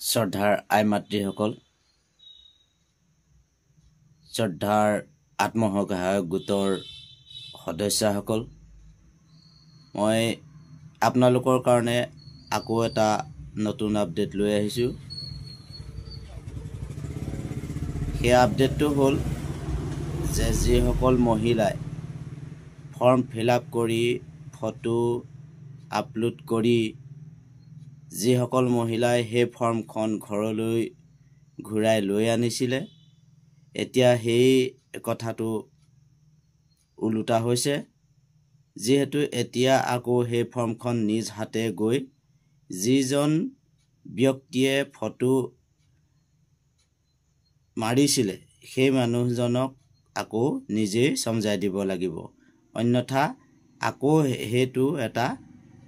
শ্ৰদ্ধাৰ আই মাতৃসকল, শ্ৰদ্ধাৰ আত্মসহায়ক গোটৰ সদস্যসকল, মই আপোনালোকৰ কাৰণে আকৌ এটা নতুন আপডেট লৈ আহিছোঁ। সেই আপডেটটো হ'ল যে যিসকল মহিলাই ফৰ্ম ফিল আপ কৰি ফটো আপলোড কৰি যিসকল মহিলাই সেই ফৰ্মখন ঘৰলৈ ঘূৰাই লৈ আনিছিলে, এতিয়া সেই কথাটো ওলোটা হৈছে। যিহেতু এতিয়া আকৌ সেই ফৰ্মখন নিজ হাতে গৈ যিজন ব্যক্তিয়ে ফটো মাৰিছিলে সেই মানুহজনক আকৌ নিজেই সমজাই দিব লাগিব, অন্যথা আকৌ সেইটো এটা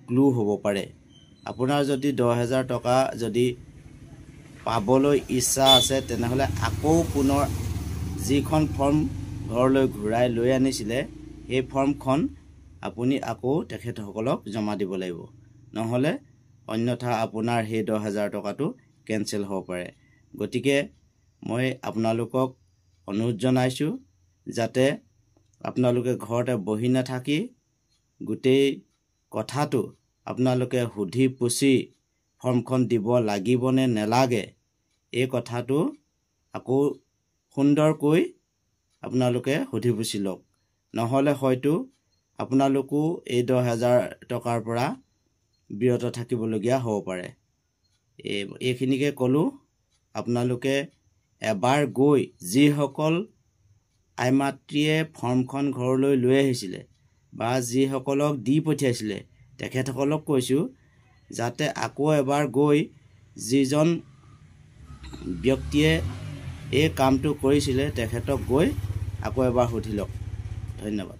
ক্লু হ'ব পাৰে। আপোনাৰ যদি 10,000 টকা যদি পাবলৈ ইচ্ছা আছে, তেনেহ'লে আকৌ পুনৰ যিখন ফৰ্ম ঘৰলৈ ঘূৰাই লৈ আনিছিলে সেই ফৰ্মখন আপুনি আকৌ তেখেতসকলক জমা দিব লাগিব, নহ'লে অন্যথা আপোনাৰ সেই 10,000 টকাটো কেঞ্চেল হ'ব পাৰে। গতিকে মই আপোনালোকক অনুৰোধ জনাইছোঁ যাতে আপোনালোকে ঘৰতে বহি নাথাকি গোটেই কথাটো আপোনালোকে সুধি পুছি ফৰ্মখন দিব লাগিবনে নেলাগে, এই কথাটো আকৌ সুন্দৰকৈ আপোনালোকে সুধি পুছি লওক, নহ'লে হয়তো আপোনালোকো এই 10,000 টকাৰ পৰা বিৰত থাকিবলগীয়া হ'ব পাৰে। এইখিনিকে ক'লোঁ। আপোনালোকে এবাৰ গৈ যিসকল আই মাতৃয়ে ফৰ্মখন ঘৰলৈ লৈ আহিছিলে বা যিসকলক দি পঠিয়াইছিলে তেখেতসকলক কৈছোঁ যাতে আকৌ এবাৰ গৈ যিজন ব্যক্তিয়ে এই কামটো কৰিছিলে তেখেতক গৈ আকৌ এবাৰ সুধি লওক। ধন্যবাদ।